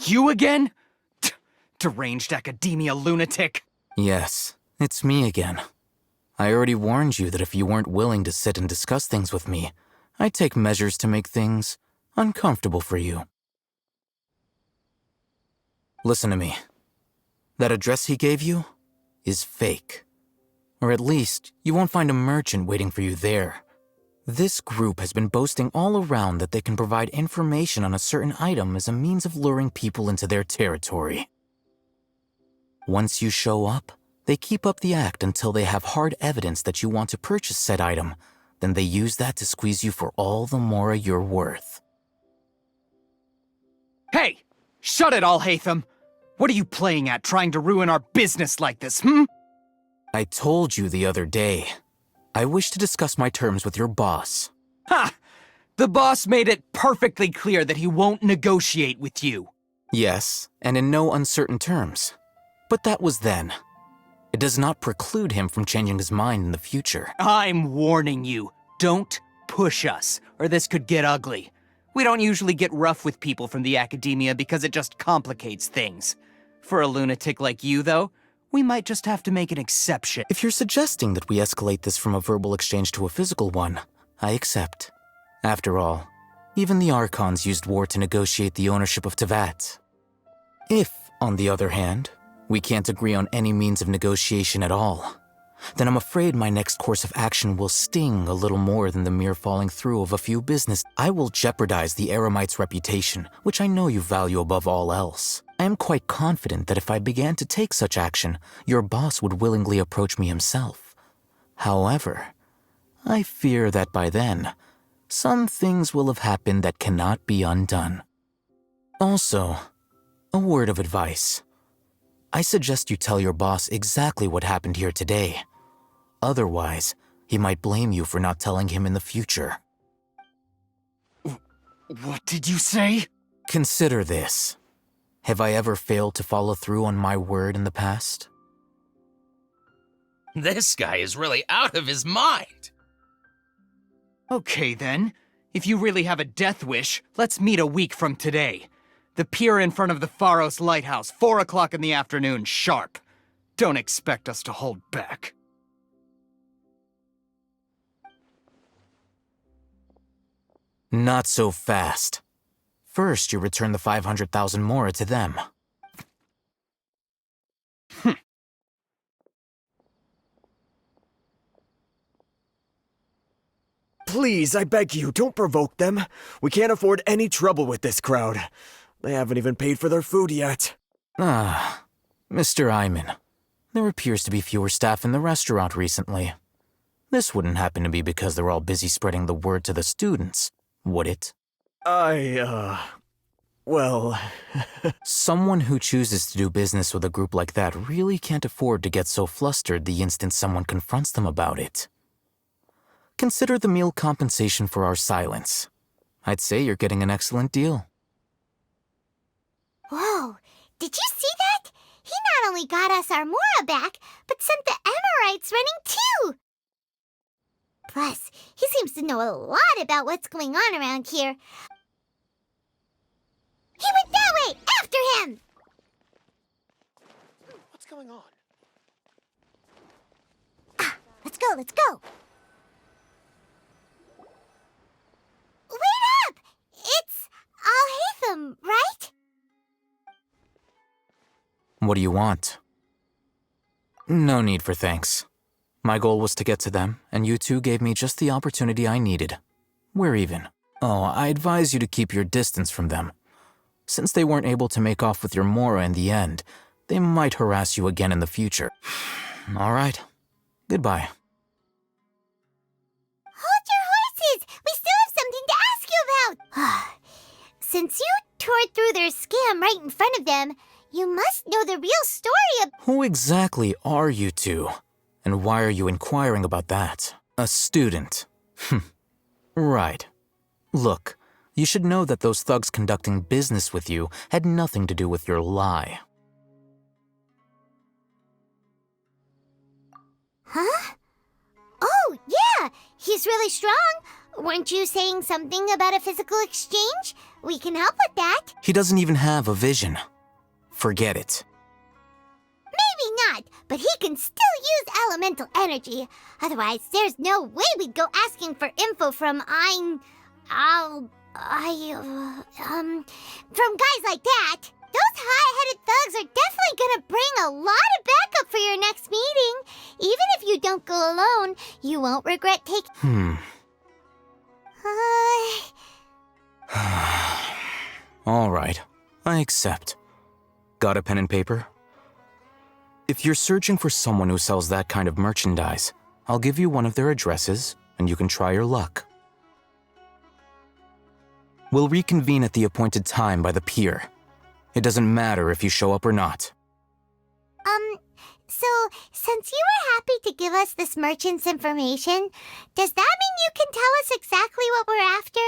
You again? Deranged academia lunatic. Yes, it's me again. I already warned you that if you weren't willing to sit and discuss things with me, I'd take measures to make things uncomfortable for you. Listen to me. That address he gave you is fake. Or at least, you won't find a merchant waiting for you there. This group has been boasting all around that they can provide information on a certain item as a means of luring people into their territory. Once you show up, they keep up the act until they have hard evidence that you want to purchase said item. Then they use that to squeeze you for all the more you're worth. Hey! Shut it, Alhaitham! What are you playing at, trying to ruin our business like this, hmm? I told you the other day. I wish to discuss my terms with your boss. Ha! The boss made it perfectly clear that he won't negotiate with you. Yes, and in no uncertain terms. But that was then. It does not preclude him from changing his mind in the future. I'm warning you. Don't push us, or this could get ugly. We don't usually get rough with people from the academia because it just complicates things. For a lunatic like you, though, we might just have to make an exception. If you're suggesting that we escalate this from a verbal exchange to a physical one, I accept. After all, even the Archons used war to negotiate the ownership of Tevat. If, on the other hand, we can't agree on any means of negotiation at all, then I'm afraid my next course of action will sting a little more than the mere falling through of a few business. I will jeopardize the Eremite's reputation, which I know you value above all else. I am quite confident that if I began to take such action, your boss would willingly approach me himself. However, I fear that by then, some things will have happened that cannot be undone. Also, a word of advice. I suggest you tell your boss exactly what happened here today. Otherwise, he might blame you for not telling him in the future. What did you say? Consider this. Have I ever failed to follow through on my word in the past? This guy is really out of his mind. Okay then. If you really have a death wish, let's meet a week from today. The pier in front of the Pharos Lighthouse, 4 o'clock in the afternoon, sharp. Don't expect us to hold back. Not so fast. First, you return the 500,000 mora to them. Please, I beg you, don't provoke them. We can't afford any trouble with this crowd. They haven't even paid for their food yet. Ah, Mr. Iman. There appears to be fewer staff in the restaurant recently. This wouldn't happen to be because they're all busy spreading the word to the students, would it? Well... Someone who chooses to do business with a group like that really can't afford to get so flustered the instant someone confronts them about it. Consider the meal compensation for our silence. I'd say you're getting an excellent deal. Whoa, did you see that? He not only got us our Mora back, but sent the Emirites running too! Plus, he seems to know a lot about what's going on around here. He went that way! After him! What's going on? Let's go, let's go! Wait up! It's Alhaitham, right? What do you want? No need for thanks. My goal was to get to them, and you two gave me just the opportunity I needed. We're even. Oh, I advise you to keep your distance from them. Since they weren't able to make off with your Mora in the end, they might harass you again in the future. All right. Goodbye. Hold your horses! We still have something to ask you about! Since you tore through their scam right in front of them, you must know the real story of— Who exactly are you two? And why are you inquiring about that? A student. Right. Look, you should know that those thugs conducting business with you had nothing to do with your lie. Huh? Oh, yeah! He's really strong. weren't you saying something about a physical exchange? We can help with that. He doesn't even have a vision. Forget it. Maybe not, but he can still use elemental energy. Otherwise, there's no way we'd go asking for info from from guys like that. Those high-headed thugs are definitely gonna bring a lot of backup for your next meeting. Even if you don't go alone, you won't regret taking... All right, I accept. Got a pen and paper? If you're searching for someone who sells that kind of merchandise, I'll give you one of their addresses, and you can try your luck. We'll reconvene at the appointed time by the pier. It doesn't matter if you show up or not. So, since you were happy to give us this merchant's information, does that mean you can tell us exactly what we're after?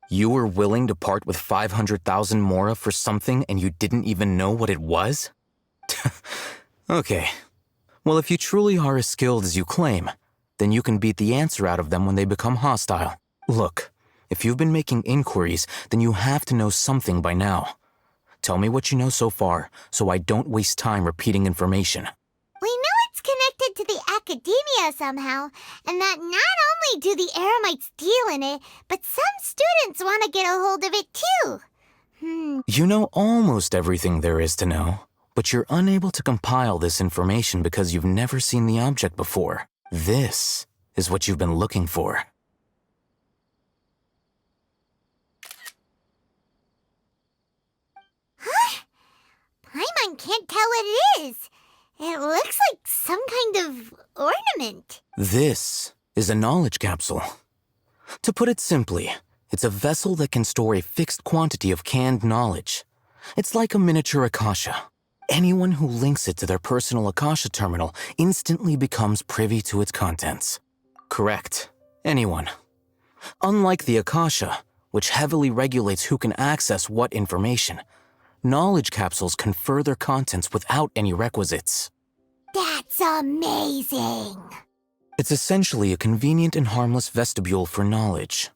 You were willing to part with 500,000 mora for something and you didn't even know what it was? Okay. Well, if you truly are as skilled as you claim, then you can beat the answer out of them when they become hostile. Look, if you've been making inquiries, then you have to know something by now. Tell me what you know so far, so I don't waste time repeating information. We know it's connected to the academia somehow, and that not only do the Eremites deal in it, but some students want to get a hold of it too. You know almost everything there is to know, but you're unable to compile this information because you've never seen the object before. This is what you've been looking for. Paimon can't tell what it is. It looks like some kind of ornament. This is a knowledge capsule. To put it simply, it's a vessel that can store a fixed quantity of canned knowledge. It's like a miniature Akasha. Anyone who links it to their personal Akasha terminal instantly becomes privy to its contents. Correct. Anyone. Unlike the Akasha, which heavily regulates who can access what information, knowledge capsules confer their contents without any requisites. That's amazing! It's essentially a convenient and harmless vestibule for knowledge.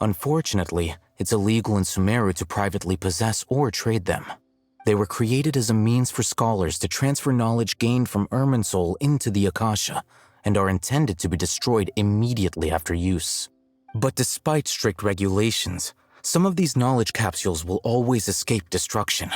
Unfortunately, it's illegal in Sumeru to privately possess or trade them. They were created as a means for scholars to transfer knowledge gained from Irminsul into the Akasha, and are intended to be destroyed immediately after use. But despite strict regulations, some of these knowledge capsules will always escape destruction.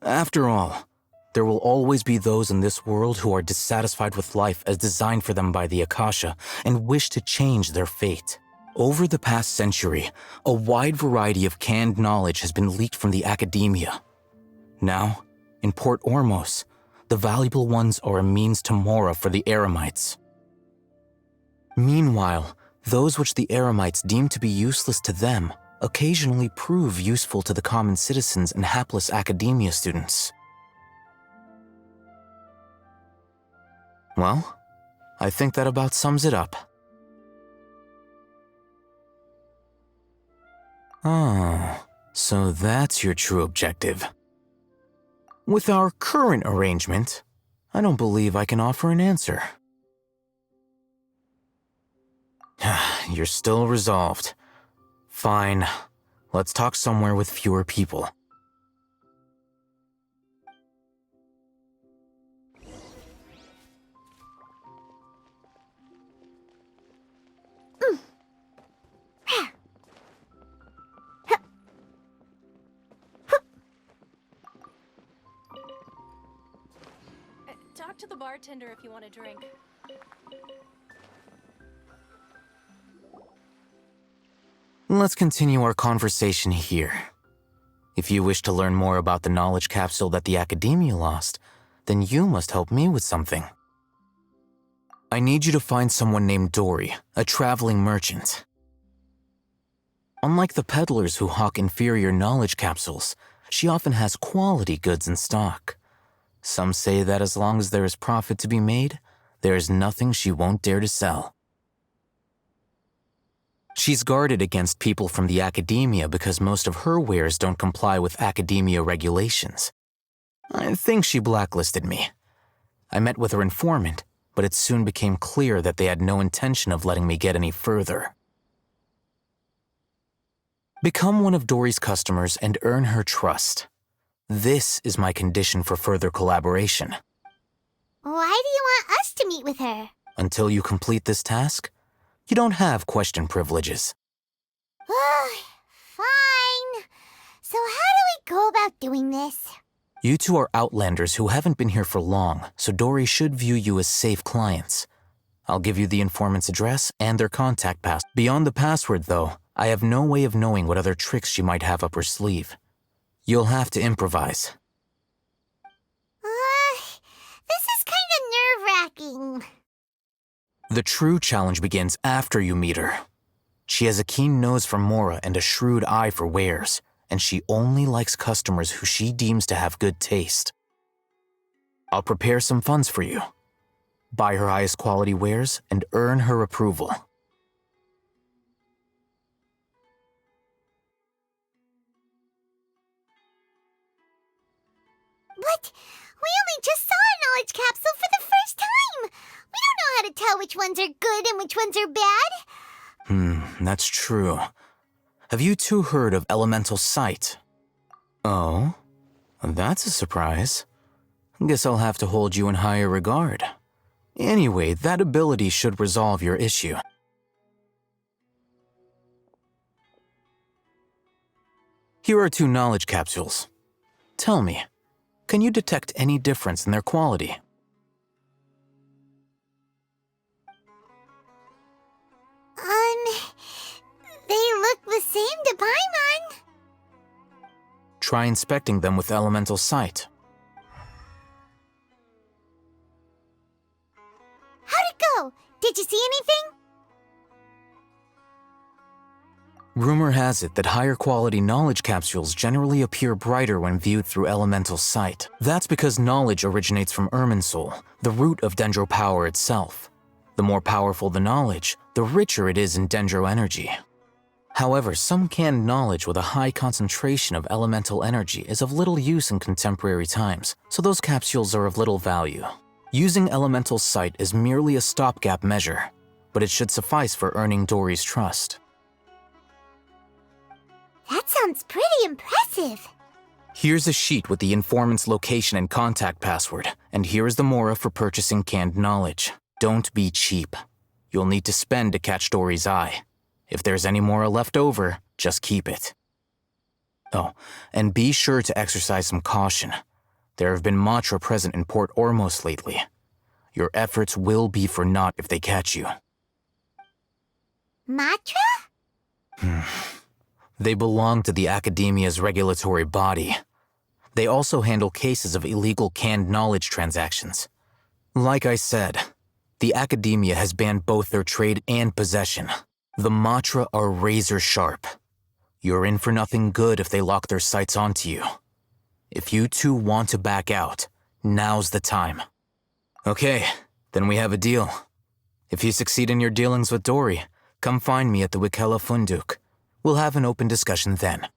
After all, there will always be those in this world who are dissatisfied with life as designed for them by the Akasha and wish to change their fate. Over the past century, a wide variety of canned knowledge has been leaked from the academia. Now, in Port Ormos, the valuable ones are a means to mora for the Eremites. Meanwhile, those which the Eremites deem to be useless to them occasionally prove useful to the common citizens and hapless academia students. Well, I think that about sums it up. Oh, so that's your true objective. With our current arrangement, I don't believe I can offer an answer. You're still resolved. Fine. Let's talk somewhere with fewer people. Talk to the bartender if you want a drink. Let's continue our conversation here. If you wish to learn more about the knowledge capsule that the Academia lost, then you must help me with something. I need you to find someone named Dory, a traveling merchant. Unlike the peddlers who hawk inferior knowledge capsules, she often has quality goods in stock. Some say that as long as there is profit to be made, there is nothing she won't dare to sell. She's guarded against people from the academia because most of her wares don't comply with academia regulations. I think she blacklisted me. I met with her informant, but it soon became clear that they had no intention of letting me get any further. Become one of Dory's customers and earn her trust. This is my condition for further collaboration. Why do you want us to meet with her? Until you complete this task, you don't have question privileges. Fine. So how do we go about doing this? You two are outlanders who haven't been here for long, so Dory should view you as safe clients. I'll give you the informant's address and their contact pass. Beyond the password, though, I have no way of knowing what other tricks she might have up her sleeve. You'll have to improvise. This is kind of nerve-wracking. The true challenge begins after you meet her. She has a keen nose for Mora and a shrewd eye for wares, and she only likes customers who she deems to have good taste. I'll prepare some funds for you. Buy her highest quality wares and earn her approval. But we only just saw a knowledge capsule for the first time. We don't know how to tell which ones are good and which ones are bad. That's true. Have you two heard of elemental sight? Oh, that's a surprise. Guess I'll have to hold you in higher regard. Anyway, that ability should resolve your issue. Here are 2 knowledge capsules. Tell me, can you detect any difference in their quality? They look the same to Paimon. Try inspecting them with elemental sight. How'd it go? Did you see anything? Rumor has it that higher quality knowledge capsules generally appear brighter when viewed through elemental sight. That's because knowledge originates from Irminsul, the root of Dendro power itself. The more powerful the knowledge, the richer it is in Dendro energy. However, some canned knowledge with a high concentration of elemental energy is of little use in contemporary times, so those capsules are of little value. Using elemental sight is merely a stopgap measure, but it should suffice for earning Dory's trust. That sounds pretty impressive. Here's a sheet with the informant's location and contact password, and here is the Mora for purchasing canned knowledge. Don't be cheap. You'll need to spend to catch Dory's eye. If there's any Mora left over, just keep it. Oh, and be sure to exercise some caution. There have been Matra present in Port Ormos lately. Your efforts will be for naught if they catch you. Matra? They belong to the Academia's regulatory body. They also handle cases of illegal canned knowledge transactions. Like I said, the Academia has banned both their trade and possession. The Matra are razor sharp. You're in for nothing good if they lock their sights onto you. If you two want to back out, now's the time. Okay, then we have a deal. If you succeed in your dealings with Dory, come find me at the Wikela Funduk. We'll have an open discussion then.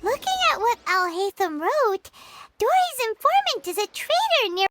Looking at what Alhaitham wrote, Dory's informant is a traitor near